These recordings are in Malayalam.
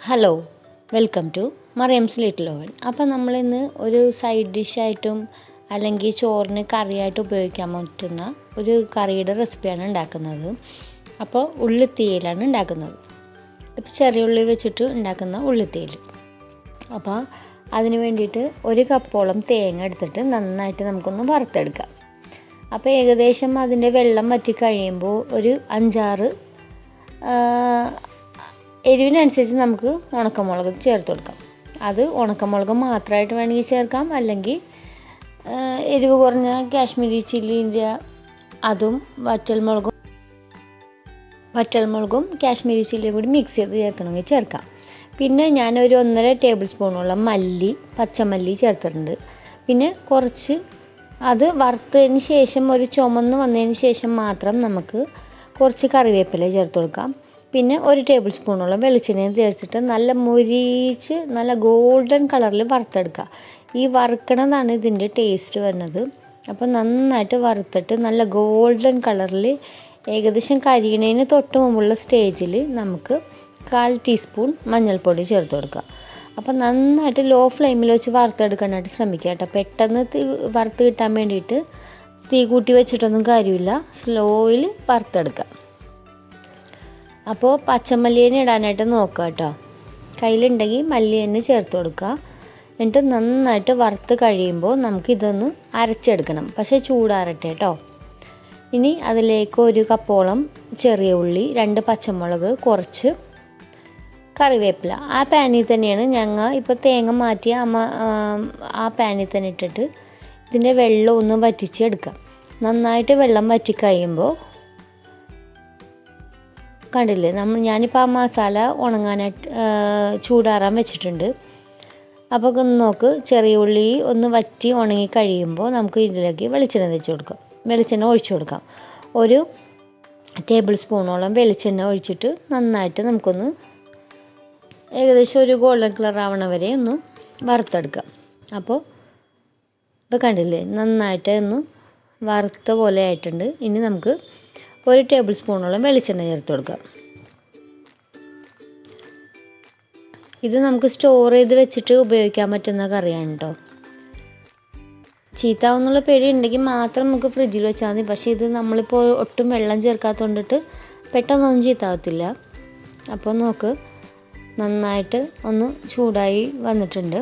Hello, welcome to Mariyam's little oven. അപ്പോൾ നമ്മളിന്ന് ഒരു സൈഡ് ഡിഷായിട്ടും അല്ലെങ്കിൽ ചോറിന് കറിയായിട്ട് ഉപയോഗിക്കാൻ പറ്റുന്ന ഒരു കറിയുടെ റെസിപ്പിയാണ് ഉണ്ടാക്കുന്നത്. അപ്പോൾ ഉള്ളിത്തീയലാണ് ഉണ്ടാക്കുന്നത്. ഇപ്പോൾ ചെറിയ ഉള്ളി വെച്ചിട്ട് ഉണ്ടാക്കുന്ന ഉള്ളിത്തീയൽ. അപ്പോൾ അതിന് വേണ്ടിയിട്ട് 1 കപ്പോളം തേങ്ങ എടുത്തിട്ട് നന്നായിട്ട് നമുക്കൊന്ന് വറുത്തെടുക്കാം. അപ്പോൾ ഏകദേശം അതിൻ്റെ വെള്ളം വറ്റി കഴിയുമ്പോൾ ഒരു 5-6 എരിവിനനുസരിച്ച് നമുക്ക് ഉണക്കമുളക് ചേർത്ത് കൊടുക്കാം. അത് ഉണക്കമുളക് മാത്രമായിട്ട് വേണമെങ്കിൽ ചേർക്കാം, അല്ലെങ്കിൽ എരിവ് കുറഞ്ഞ കാശ്മീരി ചില്ലിൻ്റെ അതും വറ്റൽമുളകും കാശ്മീരി ചില്ലിയും കൂടി മിക്സ് ചെയ്ത് ചേർക്കണമെങ്കിൽ ചേർക്കാം. പിന്നെ ഞാനൊരു 1.5 ടേബിൾ സ്പൂണോളം പച്ചമല്ലി ചേർത്തിട്ടുണ്ട്. പിന്നെ കുറച്ച് അത് വറുത്തതിന് ശേഷം ഒരു ചുമന്ന് വന്നതിന് ശേഷം മാത്രം നമുക്ക് കുറച്ച് കറിവേപ്പില ചേർത്ത് കൊടുക്കാം. പിന്നെ 1 ടേബിൾ സ്പൂണോളം വെളിച്ചെണ്ണയും ചേർത്തിട്ട് നല്ല മൊരിച്ച് നല്ല ഗോൾഡൻ കളറിൽ വറുത്തെടുക്കുക. ഈ വറുക്കണതാണ് ഇതിൻ്റെ ടേസ്റ്റ് വരുന്നത്. അപ്പോൾ നന്നായിട്ട് വറുത്തിട്ട് നല്ല ഗോൾഡൻ കളറിൽ ഏകദേശം കരിയണതിന് തൊട്ട് മുമ്പുള്ള സ്റ്റേജിൽ നമുക്ക് 1/4 ടീസ്പൂൺ മഞ്ഞൾപ്പൊടി ചേർത്ത് കൊടുക്കുക. അപ്പോൾ നന്നായിട്ട് ലോ ഫ്ലെയിമിൽ വെച്ച് വറുത്തെടുക്കാനായിട്ട് ശ്രമിക്കുക കേട്ടോ. പെട്ടെന്ന് വറുത്ത് കിട്ടാൻ വേണ്ടിയിട്ട് തീ കൂട്ടി വെച്ചിട്ടൊന്നും കാര്യമില്ല, സ്ലോയിൽ വറുത്തെടുക്കുക. അപ്പോൾ പച്ചമല്ലിനെ ഇടാനായിട്ട് നോക്കുക കേട്ടോ. കയ്യിലുണ്ടെങ്കിൽ മല്ലി തന്നെ ചേർത്ത് കൊടുക്കുക. എന്നിട്ട് നന്നായിട്ട് വറുത്ത് കഴിയുമ്പോൾ നമുക്കിതൊന്ന് അരച്ചെടുക്കണം. പക്ഷേ ചൂടാറട്ടെ കേട്ടോ. ഇനി അതിലേക്ക് 1 കപ്പോളം ചെറിയ ഉള്ളി, 2 പച്ചമുളക്, കുറച്ച് കറിവേപ്പില. ആ പാനിൽ തന്നെയാണ് ഞങ്ങൾ ഇപ്പോൾ തേങ്ങ മാറ്റി ആ പാനിൽ തന്നെ ഇട്ടിട്ട് ഇതിൻ്റെ വെള്ളം ഒന്ന് വറ്റിച്ചെടുക്കാം. നന്നായിട്ട് വെള്ളം വറ്റി കഴിയുമ്പോൾ കണ്ടില്ലേ, ഞാനിപ്പോൾ ആ മസാല ഉണങ്ങാനായിട്ട് ചൂടാറാൻ വെച്ചിട്ടുണ്ട്. അപ്പോൾ ഒന്ന് നോക്ക്, ചെറിയ ഉള്ളി ഒന്ന് വറ്റി ഉണങ്ങി കഴിയുമ്പോൾ നമുക്ക് ഇതിലേക്ക് വെളിച്ചെണ്ണ ഒഴിച്ചു കൊടുക്കാം. 1 ടേബിൾ സ്പൂണോളം വെളിച്ചെണ്ണ ഒഴിച്ചിട്ട് നന്നായിട്ട് നമുക്കൊന്ന് ഏകദേശം ഒരു ഗോൾഡൻ കളർ ആവണ വരെ ഒന്ന് വറുത്തെടുക്കാം. അപ്പോൾ ഇപ്പോൾ കണ്ടില്ലേ, നന്നായിട്ട് ഒന്ന് വറുത്ത പോലെ ആയിട്ടുണ്ട്. ഇനി നമുക്ക് 1 ടേബിൾ സ്പൂണോളം വെളിച്ചെണ്ണ ചേർത്ത് കൊടുക്കാം. ഇത് നമുക്ക് സ്റ്റോർ ചെയ്ത് വെച്ചിട്ട് ഉപയോഗിക്കാൻ പറ്റുന്ന കറിയാണ് കേട്ടോ. ചീത്താവുന്നുള്ള പേടി ഉണ്ടെങ്കിൽ മാത്രം നമുക്ക് ഫ്രിഡ്ജിൽ വെച്ചാൽ മതി. പക്ഷേ ഇത് നമ്മളിപ്പോൾ ഒട്ടും വെള്ളം ചേർക്കാത്തതുകൊണ്ടിട്ട് പെട്ടെന്നൊന്നും ചീത്താവത്തില്ല. അപ്പോൾ നോക്ക്, നന്നായിട്ട് ഒന്ന് ചൂടായി വന്നിട്ടുണ്ട്.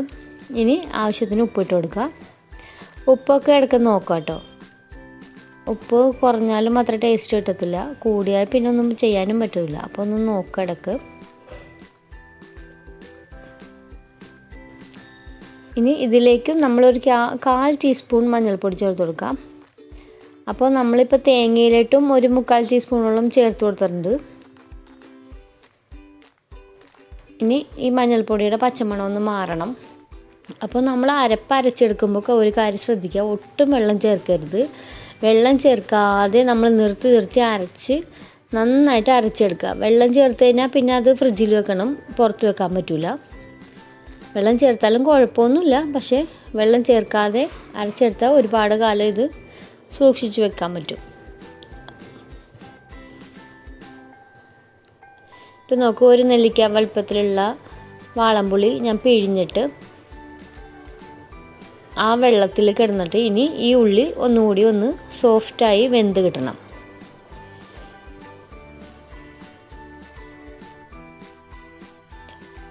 ഇനി ആവശ്യത്തിന് ഉപ്പിട്ട് കൊടുക്കുക. ഉപ്പൊക്കെ ഇടയ്ക്ക് നോക്കാം കേട്ടോ. ഉപ്പ് കുറഞ്ഞാലും അത്ര ടേസ്റ്റ് കിട്ടത്തില്ല, കൂടിയാൽ പിന്നെ ഒന്നും ചെയ്യാനും പറ്റില്ല. അപ്പോൾ ഒന്ന് നോക്കുക ഇടയ്ക്ക്. ഇനി ഇതിലേക്ക് നമ്മളൊരു 1/4 ടീസ്പൂൺ മഞ്ഞൾപ്പൊടി ചേർത്ത് കൊടുക്കാം. അപ്പോൾ നമ്മളിപ്പോൾ തേങ്ങയിലിട്ടും 1/4 ടീസ്പൂണോളം ചേർത്ത് കൊടുത്തിട്ടുണ്ട്. ഇനി ഈ മഞ്ഞൾപ്പൊടിയുടെ പച്ചമണം ഒന്ന് മാറണം. അപ്പോൾ നമ്മൾ അരച്ചെടുക്കുമ്പോൾ ഒരു കാര്യം ശ്രദ്ധിക്കുക, ഒട്ടും വെള്ളം ചേർക്കരുത്. വെള്ളം ചേർക്കാതെ നമ്മൾ നിർത്തി അരച്ച് നന്നായിട്ട് അരച്ചെടുക്കുക. വെള്ളം ചേർത്ത് കഴിഞ്ഞാൽ പിന്നെ അത് ഫ്രിഡ്ജിൽ വെക്കണം, പുറത്ത് വെക്കാൻ പറ്റില്ല. വെള്ളം ചേർത്താലും കുഴപ്പമൊന്നുമില്ല, പക്ഷേ വെള്ളം ചേർക്കാതെ അരച്ചെടുത്താൽ ഒരുപാട് കാലം ഇത് സൂക്ഷിച്ച് വെക്കാൻ പറ്റും. ഇപ്പം നോക്കൂ, 1 നെല്ലിക്ക വലുപ്പത്തിലുള്ള വാളംപുളി ഞാൻ പിഴിഞ്ഞിട്ട് ആ വെള്ളത്തിൽ കിടന്നിട്ട് ഇനി ഈ ഉള്ളി ഒന്നുകൂടി ഒന്ന് സോഫ്റ്റായി വെന്ത് കിട്ടണം.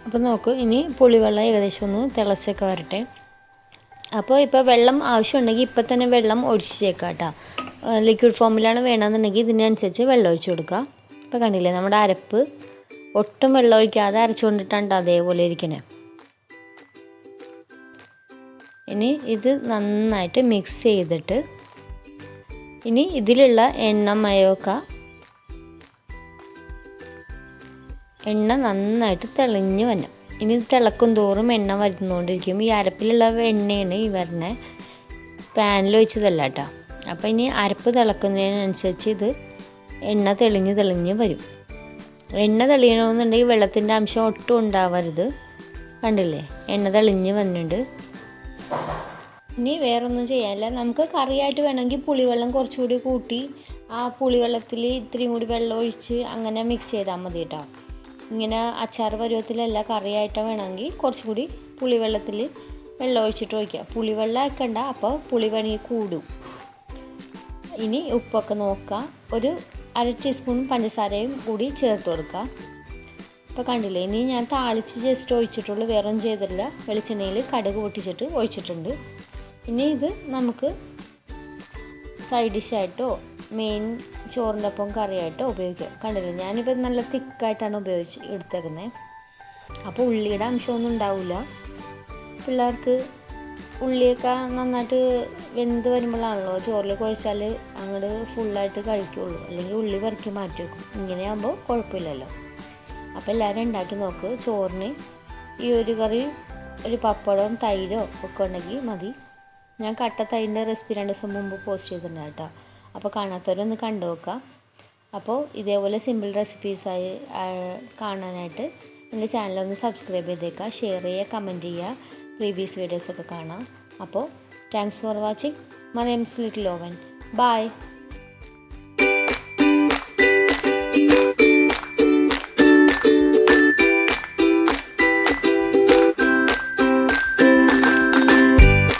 അപ്പോൾ നോക്ക്, ഇനി പുളിവെള്ളം ഏകദേശം ഒന്ന് തിളച്ചൊക്കെ വരട്ടെ. അപ്പോൾ ഇപ്പോൾ വെള്ളം ആവശ്യമുണ്ടെങ്കിൽ ഇപ്പം തന്നെ വെള്ളം ഒഴിച്ചേക്കാം കേട്ടോ. ലിക്വിഡ് ഫോമിലാണ് വേണമെന്നുണ്ടെങ്കിൽ ഇതിനനുസരിച്ച് വെള്ളം ഒഴിച്ച് കൊടുക്കുക. ഇപ്പോൾ കണ്ടില്ലേ, നമ്മുടെ അരപ്പ് ഒട്ടും വെള്ളം ഒഴിക്കാതെ അരച്ചുകൊണ്ടിട്ടാണ് അതേപോലെ ഇരിക്കണേ. ഇനി ഇത് നന്നായിട്ട് മിക്സ് ചെയ്തിട്ട് ഇനി ഇതിലുള്ള എണ്ണ നന്നായിട്ട് തെളിഞ്ഞ് വരണം. ഇനി ഇത് തിളക്കും തോറും എണ്ണ വരുന്നുകൊണ്ടിരിക്കും. ഈ അരപ്പിലുള്ള എണ്ണയാണ് ഈ വരുന്ന പാനിൽ ഒഴിച്ചതല്ല കേട്ടോ. അപ്പോൾ ഇനി അരപ്പ് തിളക്കുന്നതിനനുസരിച്ച് ഇത് എണ്ണ തെളിഞ്ഞ് വരും. എണ്ണ തെളിയണമെന്നുണ്ടെങ്കിൽ വെള്ളത്തിൻ്റെ അംശം ഒട്ടും ഉണ്ടാവരുത്. കണ്ടില്ലേ, എണ്ണ തെളിഞ്ഞ് വന്നിട്ടുണ്ട്. ഇനി വേറൊന്നും ചെയ്യാനില്ല. നമുക്ക് കറിയായിട്ട് വേണമെങ്കിൽ പുളിവെള്ളം കുറച്ചുകൂടി കൂട്ടി ആ പുളിവെള്ളത്തിൽ ഇത്രയും കൂടി വെള്ളം ഒഴിച്ച് അങ്ങനെ മിക്സ് ചെയ്താൽ മതി കേട്ടോ. ഇങ്ങനെ അച്ചാർ പരുവത്തിലല്ല കറിയായിട്ട് വേണമെങ്കിൽ കുറച്ചുകൂടി പുളിവെള്ളത്തിൽ വെള്ളം ഒഴിച്ചിട്ട് ഒഴിക്കുക. പുളിവെള്ളം ആക്കണ്ട, അപ്പോൾ പുളി വേണമെങ്കിൽ കൂടും. ഇനി ഉപ്പൊക്കെ നോക്കുക. ഒരു 1/2 ടീസ്പൂൺ പഞ്ചസാരയും കൂടി ചേർത്ത് കൊടുക്കുക. ഇപ്പോൾ കണ്ടില്ലേ, ഇനി ഞാൻ താളിച്ച് ജസ്റ്റ് ഒഴിച്ചിട്ടുള്ളൂ, വേറെ ഒന്നും ചെയ്തിട്ടില്ല. വെളിച്ചെണ്ണയിൽ കടുക് പൊട്ടിച്ചിട്ട് ഒഴിച്ചിട്ടുണ്ട്. ഇനി ഇത് നമുക്ക് സൈഡ് ഡിഷായിട്ടോ മെയിൻ ചോറിൻ്റെ ഒപ്പം കറിയായിട്ടോ ഉപയോഗിക്കാം. കണ്ടില്ലേ, ഞാനിപ്പോൾ നല്ല തിക്കായിട്ടാണ് എടുത്തേക്കുന്നത്. അപ്പോൾ ഉള്ളിയുടെ അംശമൊന്നും ഉണ്ടാവില്ല. പിള്ളേർക്ക് ഉള്ളിയൊക്കെ നന്നായിട്ട് വെന്ത് വരുമ്പോഴാണല്ലോ ചോറിൽ കുഴച്ചാൽ അങ്ങോട്ട് ഫുള്ളായിട്ട് കഴിക്കുള്ളൂ, അല്ലെങ്കിൽ ഉള്ളി പെറുക്കി മാറ്റി വെക്കും. ഇങ്ങനെയാകുമ്പോൾ കുഴപ്പമില്ലല്ലോ. അപ്പോൾ എല്ലാവരും ഉണ്ടാക്കി നോക്ക്. ചോറിന് ഈ ഒരു കറി ഒരു പപ്പടവും തൈരോ ഒക്കെ ഉണ്ടെങ്കിൽ മതി. ഞാൻ കട്ട തൈരിൻ്റെ റെസിപ്പി 2 ദിവസം മുമ്പ് പോസ്റ്റ് ചെയ്തിട്ടുണ്ട് കേട്ടോ. അപ്പോൾ കാണാത്തവരൊന്ന് കണ്ടു നോക്കാം. അപ്പോൾ ഇതേപോലെ സിമ്പിൾ റെസിപ്പീസായി കാണാനായിട്ട് എൻ്റെ ചാനലൊന്ന് സബ്സ്ക്രൈബ് ചെയ്തേക്കുക, ഷെയർ ചെയ്യുക, കമൻറ്റ് ചെയ്യുക, പ്രീവിയസ് വീഡിയോസൊക്കെ കാണാം. അപ്പോൾ thanks for watching Mariyam's little oven. By.